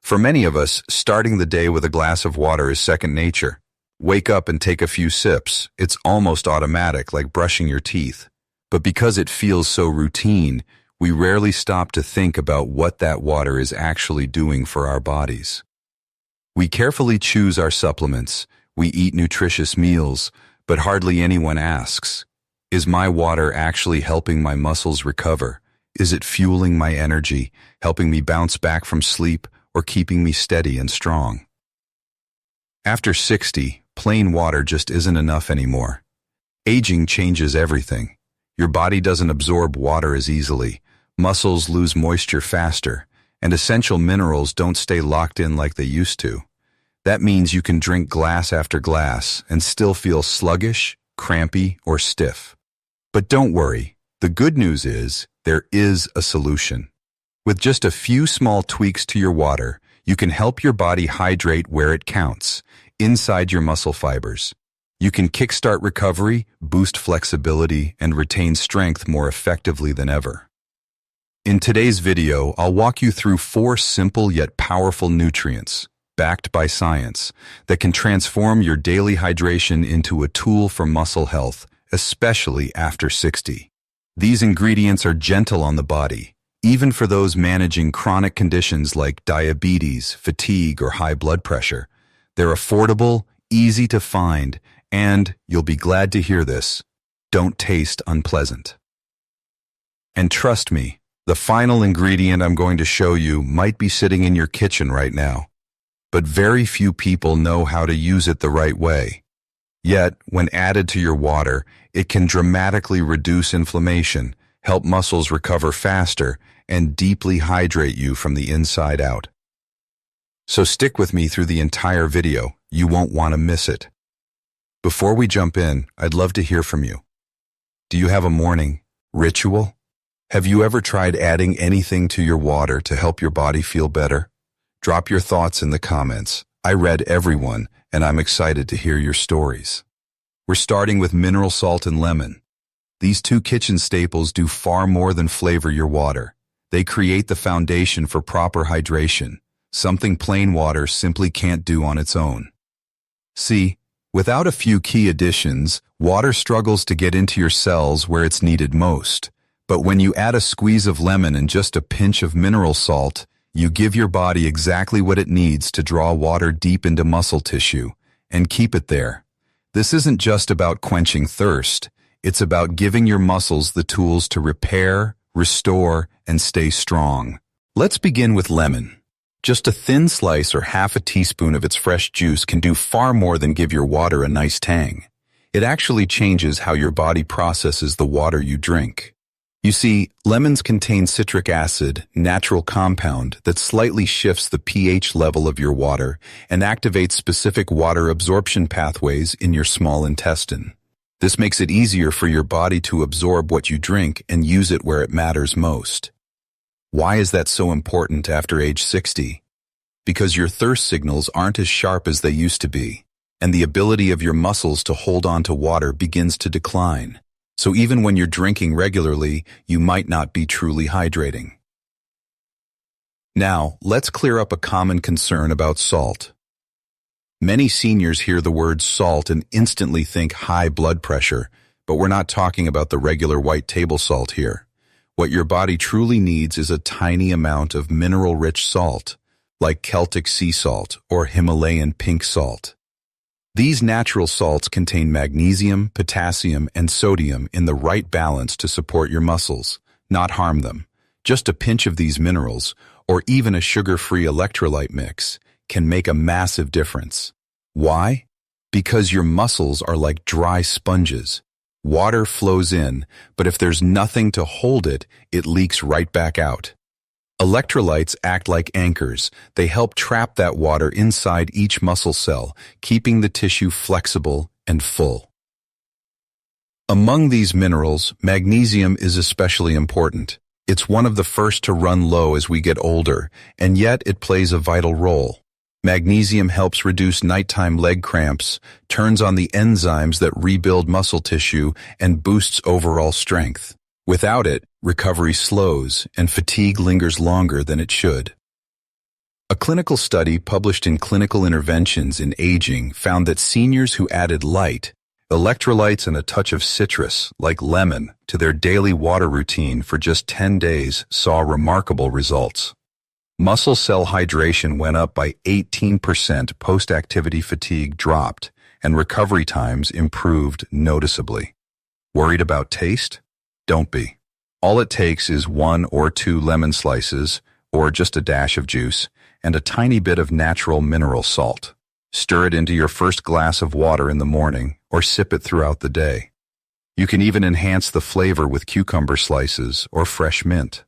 For many of us, starting the day with a glass of water is second nature. Wake up and take a few sips. It's almost automatic, like brushing your teeth. But because it feels so routine, we rarely stop to think about what that water is actually doing for our bodies. We carefully choose our supplements, we eat nutritious meals, but hardly anyone asks, is my water actually helping my muscles recover? Is it fueling my energy, helping me bounce back from sleep, or keeping me steady and strong? After 60, plain water just isn't enough anymore. Aging changes everything. Your body doesn't absorb water as easily, muscles lose moisture faster, and essential minerals don't stay locked in like they used to. That means you can drink glass after glass and still feel sluggish, crampy, or stiff. But don't worry, the good news is there is a solution. With just a few small tweaks to your water, you can help your body hydrate where it counts, inside your muscle fibers. You can kickstart recovery, boost flexibility, and retain strength more effectively than ever. In today's video, I'll walk you through 4 simple yet powerful nutrients, backed by science, that can transform your daily hydration into a tool for muscle health, especially after 60. These ingredients are gentle on the body, even for those managing chronic conditions like diabetes, fatigue, or high blood pressure. They're affordable, easy to find, and, you'll be glad to hear this, don't taste unpleasant. And trust me, the final ingredient I'm going to show you might be sitting in your kitchen right now, but very few people know how to use it the right way. Yet, when added to your water, it can dramatically reduce inflammation, help muscles recover faster, and deeply hydrate you from the inside out. So stick with me through the entire video. You won't want to miss it. Before we jump in, I'd love to hear from you. Do you have a morning ritual? Have you ever tried adding anything to your water to help your body feel better? Drop your thoughts in the comments. I read everyone, and I'm excited to hear your stories. We're starting with mineral salt and lemon. These 2 kitchen staples do far more than flavor your water. They create the foundation for proper hydration, something plain water simply can't do on its own. See, without a few key additions, water struggles to get into your cells where it's needed most. But when you add a squeeze of lemon and just a pinch of mineral salt, you give your body exactly what it needs to draw water deep into muscle tissue and keep it there. This isn't just about quenching thirst. It's about giving your muscles the tools to repair, restore, and stay strong. Let's begin with lemon. Just a thin slice or half a teaspoon of its fresh juice can do far more than give your water a nice tang. It actually changes how your body processes the water you drink. You see, lemons contain citric acid, natural compound that slightly shifts the pH level of your water and activates specific water absorption pathways in your small intestine. This makes it easier for your body to absorb what you drink and use it where it matters most. Why is that so important after age 60? Because your thirst signals aren't as sharp as they used to be, and the ability of your muscles to hold on to water begins to decline. So even when you're drinking regularly, you might not be truly hydrating. Now, let's clear up a common concern about salt. Many seniors hear the word salt and instantly think high blood pressure, but we're not talking about the regular white table salt here. What your body truly needs is a tiny amount of mineral-rich salt, like Celtic sea salt or Himalayan pink salt. These natural salts contain magnesium, potassium, and sodium in the right balance to support your muscles, not harm them. Just a pinch of these minerals, or even a sugar-free electrolyte mix, can make a massive difference. Why? Because your muscles are like dry sponges. Water flows in, but if there's nothing to hold it, it leaks right back out. Electrolytes act like anchors. They help trap that water inside each muscle cell, keeping the tissue flexible and full. Among these minerals, magnesium is especially important. It's one of the first to run low as we get older, and yet it plays a vital role. Magnesium helps reduce nighttime leg cramps, turns on the enzymes that rebuild muscle tissue, and boosts overall strength. Without it, recovery slows and fatigue lingers longer than it should. A clinical study published in Clinical Interventions in Aging found that seniors who added light, electrolytes, and a touch of citrus, like lemon, to their daily water routine for just 10 days saw remarkable results. Muscle cell hydration went up by 18%, post-activity fatigue dropped, and recovery times improved noticeably. Worried about taste? Don't be. All it takes is 1 or 2 lemon slices, or just a dash of juice, and a tiny bit of natural mineral salt. Stir it into your first glass of water in the morning, or sip it throughout the day. You can even enhance the flavor with cucumber slices or fresh mint.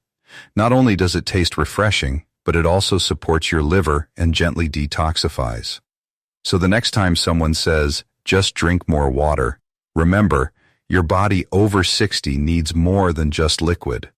Not only does it taste refreshing, but it also supports your liver and gently detoxifies. So the next time someone says, just drink more water, remember, your body over 60 needs more than just liquid.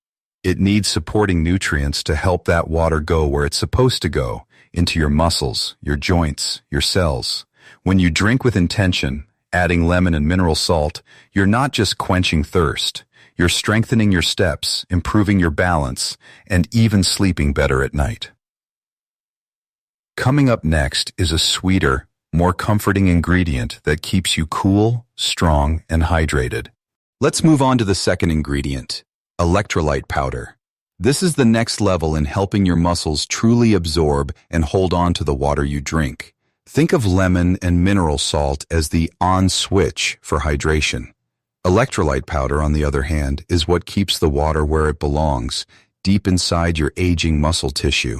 It needs supporting nutrients to help that water go where it's supposed to go, into your muscles, your joints, your cells. When you drink with intention, adding lemon and mineral salt, you're not just quenching thirst. You're strengthening your steps, improving your balance, and even sleeping better at night. Coming up next is a sweeter, more comforting ingredient that keeps you cool, strong, and hydrated. Let's move on to the second ingredient, electrolyte powder. This is the next level in helping your muscles truly absorb and hold on to the water you drink. Think of lemon and mineral salt as the on switch for hydration. Electrolyte powder, on the other hand, is what keeps the water where it belongs, deep inside your aging muscle tissue.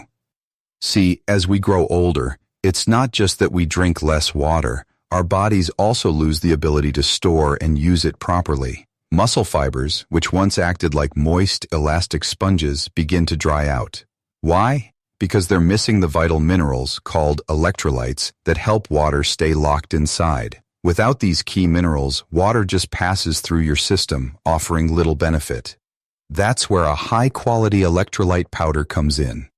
See, as we grow older, it's not just that we drink less water. Our bodies also lose the ability to store and use it properly. Muscle fibers, which once acted like moist, elastic sponges, begin to dry out. Why? Because they're missing the vital minerals, called electrolytes, that help water stay locked inside. Without these key minerals, water just passes through your system, offering little benefit. That's where a high-quality electrolyte powder comes in.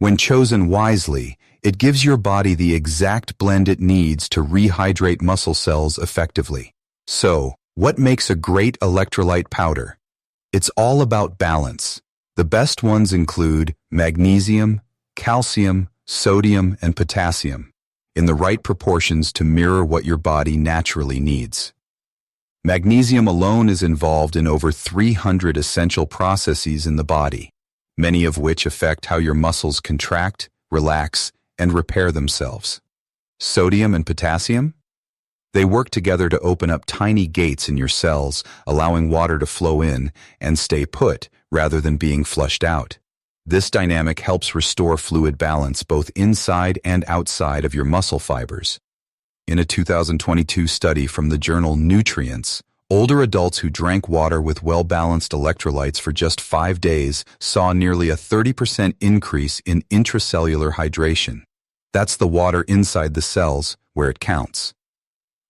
When chosen wisely, it gives your body the exact blend it needs to rehydrate muscle cells effectively. So, what makes a great electrolyte powder? It's all about balance. The best ones include magnesium, calcium, sodium, and potassium, in the right proportions to mirror what your body naturally needs. Magnesium alone is involved in over 300 essential processes in the body, many of which affect how your muscles contract, relax, and repair themselves. Sodium and potassium? They work together to open up tiny gates in your cells, allowing water to flow in and stay put rather than being flushed out. This dynamic helps restore fluid balance both inside and outside of your muscle fibers. In a 2022 study from the journal Nutrients, older adults who drank water with well-balanced electrolytes for just 5 days saw nearly a 30% increase in intracellular hydration. That's the water inside the cells, where it counts.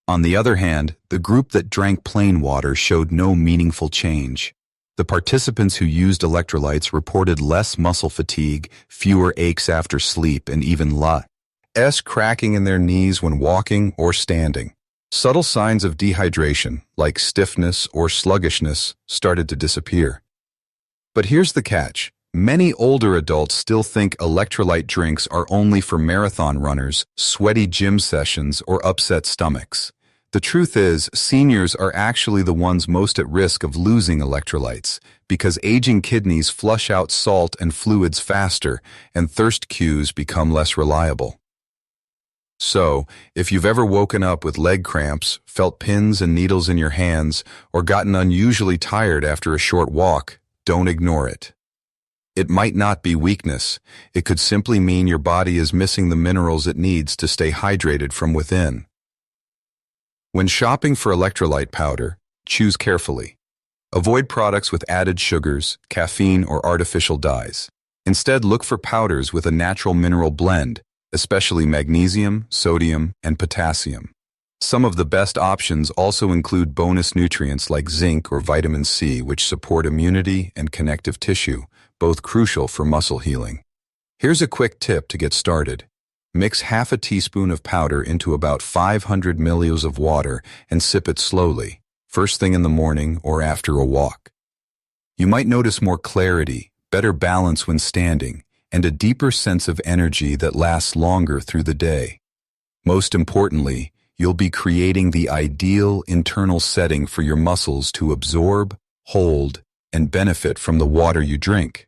On the other hand, the group that drank plain water showed no meaningful change. The participants who used electrolytes reported less muscle fatigue, fewer aches after sleep, and even less cracking in their knees when walking or standing. Subtle signs of dehydration, like stiffness or sluggishness, started to disappear. But here's the catch. Many older adults still think electrolyte drinks are only for marathon runners, sweaty gym sessions, or upset stomachs. The truth is, seniors are actually the ones most at risk of losing electrolytes, because aging kidneys flush out salt and fluids faster, and thirst cues become less reliable. So, if you've ever woken up with leg cramps, felt pins and needles in your hands, or gotten unusually tired after a short walk, don't ignore it. It might not be weakness. It could simply mean your body is missing the minerals it needs to stay hydrated from within. When shopping for electrolyte powder, choose carefully. Avoid products with added sugars, caffeine, or artificial dyes. Instead, look for powders with a natural mineral blend, especially magnesium, sodium, and potassium. Some of the best options also include bonus nutrients like zinc or vitamin C, which support immunity and connective tissue, both crucial for muscle healing. Here's a quick tip to get started. Mix half a teaspoon of powder into about 500 milliliters of water and sip it slowly, first thing in the morning or after a walk. You might notice more clarity, better balance when standing, and a deeper sense of energy that lasts longer through the day. Most importantly, you'll be creating the ideal internal setting for your muscles to absorb, hold, and benefit from the water you drink.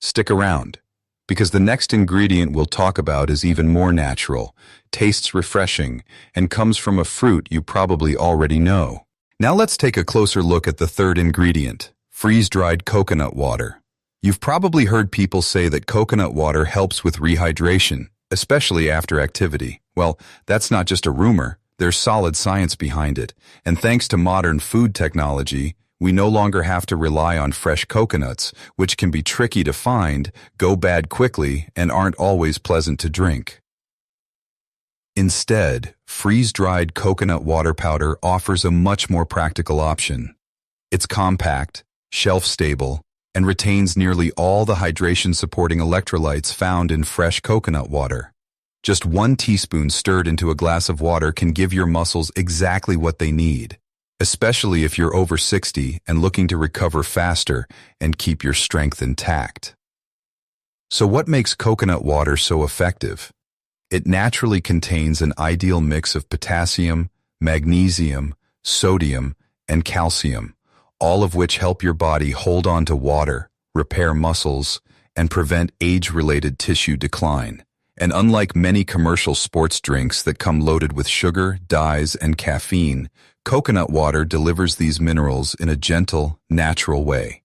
Stick around, because the next ingredient we'll talk about is even more natural, tastes refreshing, and comes from a fruit you probably already know. Now let's take a closer look at the third ingredient, freeze-dried coconut water. You've probably heard people say that coconut water helps with rehydration, especially after activity. Well, that's not just a rumor. There's solid science behind it. And thanks to modern food technology, we no longer have to rely on fresh coconuts, which can be tricky to find, go bad quickly, and aren't always pleasant to drink. Instead, freeze-dried coconut water powder offers a much more practical option. It's compact, shelf-stable, and retains nearly all the hydration-supporting electrolytes found in fresh coconut water. Just 1 teaspoon stirred into a glass of water can give your muscles exactly what they need, especially if you're over 60 and looking to recover faster and keep your strength intact. So what makes coconut water so effective? It naturally contains an ideal mix of potassium, magnesium, sodium, and calcium, all of which help your body hold on to water, repair muscles, and prevent age-related tissue decline. And unlike many commercial sports drinks that come loaded with sugar, dyes, and caffeine, coconut water delivers these minerals in a gentle, natural way.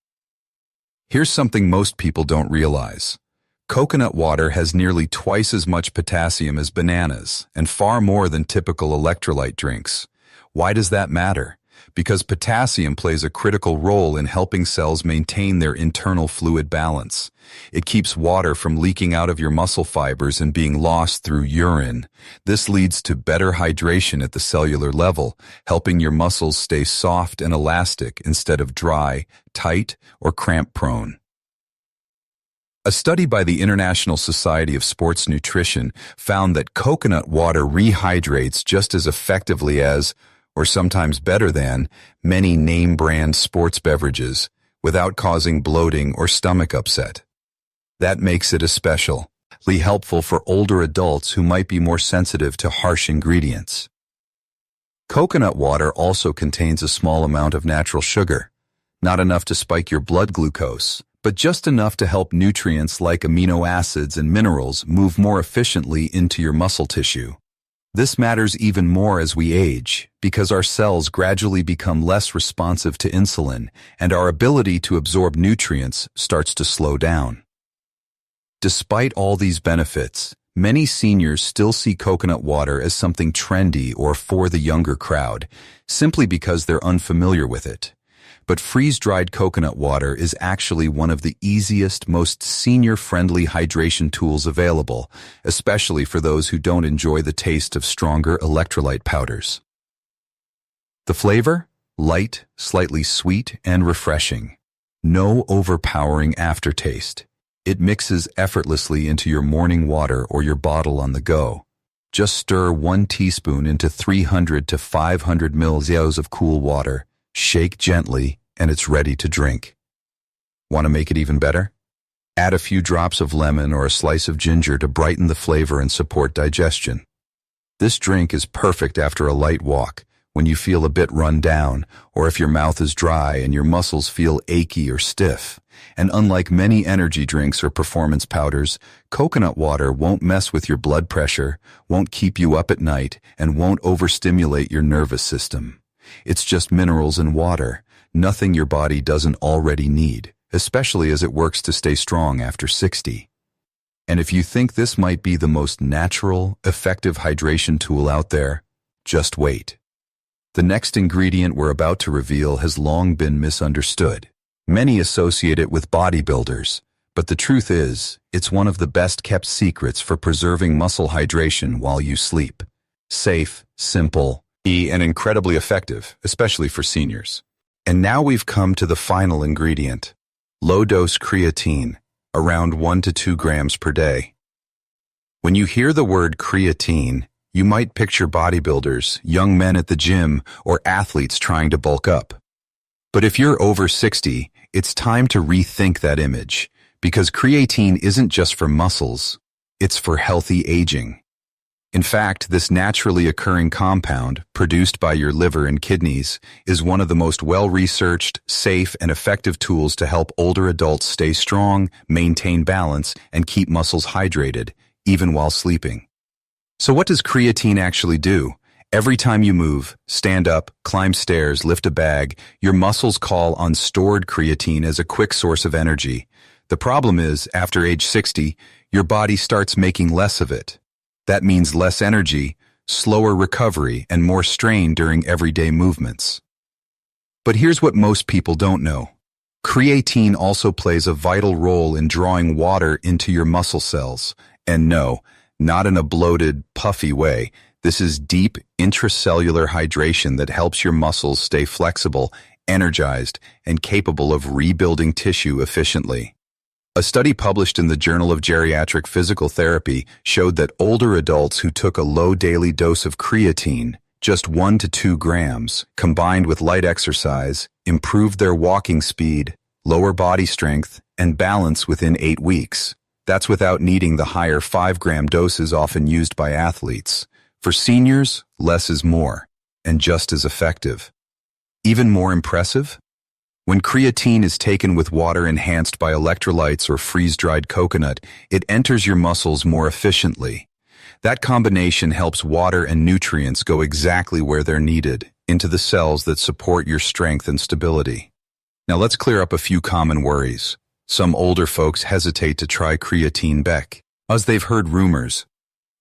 Here's something most people don't realize. Coconut water has nearly twice as much potassium as bananas, and far more than typical electrolyte drinks. Why does that matter? Because potassium plays a critical role in helping cells maintain their internal fluid balance. It keeps water from leaking out of your muscle fibers and being lost through urine. This leads to better hydration at the cellular level, helping your muscles stay soft and elastic instead of dry, tight, or cramp-prone. A study by the International Society of Sports Nutrition found that coconut water rehydrates just as effectively as, or sometimes better than, many name-brand sports beverages, without causing bloating or stomach upset. That makes it especially helpful for older adults who might be more sensitive to harsh ingredients. Coconut water also contains a small amount of natural sugar, not enough to spike your blood glucose, but just enough to help nutrients like amino acids and minerals move more efficiently into your muscle tissue. This matters even more as we age, because our cells gradually become less responsive to insulin, and our ability to absorb nutrients starts to slow down. Despite all these benefits, many seniors still see coconut water as something trendy or for the younger crowd, simply because they're unfamiliar with it. But freeze-dried coconut water is actually one of the easiest, most senior-friendly hydration tools available, especially for those who don't enjoy the taste of stronger electrolyte powders. The flavor? Light, slightly sweet, and refreshing. No overpowering aftertaste. It mixes effortlessly into your morning water or your bottle on the go. Just stir 1 teaspoon into 300 to 500 ml of cool water. Shake gently, and it's ready to drink. Want to make it even better? Add a few drops of lemon or a slice of ginger to brighten the flavor and support digestion. This drink is perfect after a light walk, when you feel a bit run down, or if your mouth is dry and your muscles feel achy or stiff. And unlike many energy drinks or performance powders, coconut water won't mess with your blood pressure, won't keep you up at night, and won't overstimulate your nervous system. It's just minerals and water, nothing your body doesn't already need, especially as it works to stay strong after 60. And if you think this might be the most natural, effective hydration tool out there, just wait. The next ingredient we're about to reveal has long been misunderstood. Many associate it with bodybuilders, but the truth is, it's one of the best-kept secrets for preserving muscle hydration while you sleep. Safe, simple, and incredibly effective, especially for seniors. And now we've come to the final ingredient, low-dose creatine, around 1 to 2 grams per day. When you hear the word creatine, you might picture bodybuilders, young men at the gym, or athletes trying to bulk up. But if you're over 60, it's time to rethink that image, Because creatine isn't just for muscles, it's for healthy aging. In fact, this naturally occurring compound, produced by your liver and kidneys, is one of the most well-researched, safe, and effective tools to help older adults stay strong, maintain balance, and keep muscles hydrated, even while sleeping. So what does creatine actually do? Every time you move, stand up, climb stairs, lift a bag, your muscles call on stored creatine as a quick source of energy. The problem is, after age 60, your body starts making less of it. That means less energy, slower recovery, and more strain during everyday movements. But here's what most people don't know. Creatine also plays a vital role in drawing water into your muscle cells. And no, not in a bloated, puffy way. This is deep, intracellular hydration that helps your muscles stay flexible, energized, and capable of rebuilding tissue efficiently. A study published in the Journal of Geriatric Physical Therapy showed that older adults who took a low daily dose of creatine, just 1 to 2 grams, combined with light exercise, improved their walking speed, lower body strength, and balance within 8 weeks. That's without needing the higher 5-gram doses often used by athletes. For seniors, less is more, and just as effective. Even more impressive? When creatine is taken with water enhanced by electrolytes or freeze-dried coconut, it enters your muscles more efficiently. That combination helps water and nutrients go exactly where they're needed, into the cells that support your strength and stability. Now let's clear up a few common worries. Some older folks hesitate to try creatine because they've heard rumors.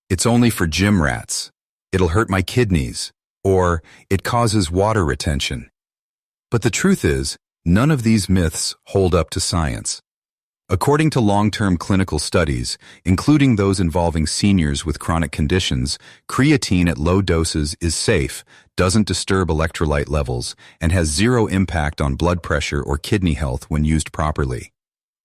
It's only for gym rats. It'll hurt my kidneys. Or it causes water retention. But the truth is, none of these myths hold up to science. According to long-term clinical studies, including those involving seniors with chronic conditions, creatine at low doses is safe, doesn't disturb electrolyte levels, and has zero impact on blood pressure or kidney health when used properly.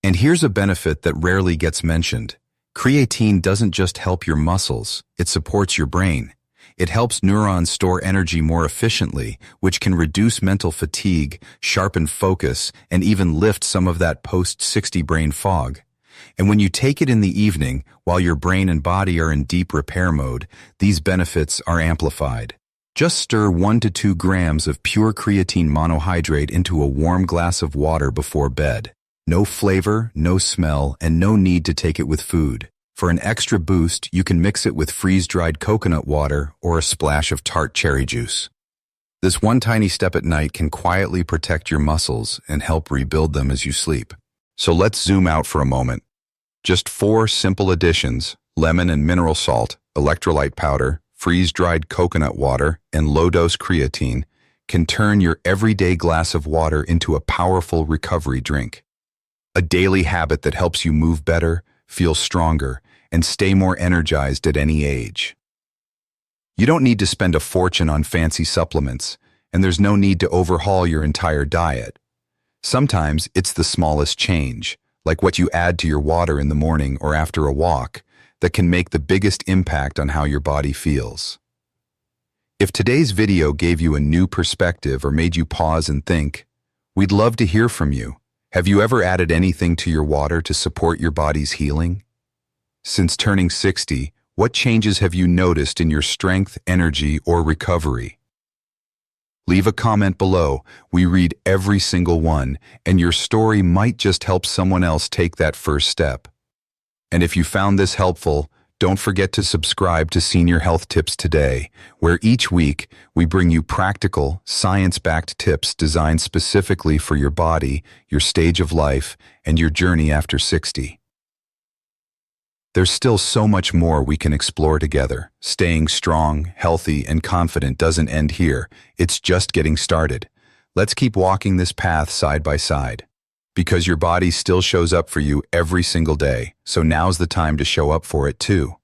And here's a benefit that rarely gets mentioned. Creatine doesn't just help your muscles, it supports your brain. It helps neurons store energy more efficiently, which can reduce mental fatigue, sharpen focus, and even lift some of that post-60 brain fog. And when you take it in the evening, while your brain and body are in deep repair mode, these benefits are amplified. Just stir 1 to 2 grams of pure creatine monohydrate into a warm glass of water before bed. No flavor, no smell, and no need to take it with food. For an extra boost, you can mix it with freeze-dried coconut water or a splash of tart cherry juice. This one tiny step at night can quietly protect your muscles and help rebuild them as you sleep. So let's zoom out for a moment. Just 4 simple additions: lemon and mineral salt, electrolyte powder, freeze-dried coconut water, and low-dose creatine can turn your everyday glass of water into a powerful recovery drink. A daily habit that helps you move better, feel stronger, and stay more energized at any age. You don't need to spend a fortune on fancy supplements, and there's no need to overhaul your entire diet. Sometimes it's the smallest change, like what you add to your water in the morning or after a walk, that can make the biggest impact on how your body feels. If today's video gave you a new perspective or made you pause and think, we'd love to hear from you. Have you ever added anything to your water to support your body's healing? Since turning 60, what changes have you noticed in your strength, energy, or recovery? Leave a comment below. We read every single one, and your story might just help someone else take that first step. And if you found this helpful, don't forget to subscribe to Senior Health Tips Today, where each week we bring you practical, science-backed tips designed specifically for your body, your stage of life, and your journey after 60. There's still so much more we can explore together. Staying strong, healthy, and confident doesn't end here. It's just getting started. Let's keep walking this path side by side. Because your body still shows up for you every single day, so now's the time to show up for it too.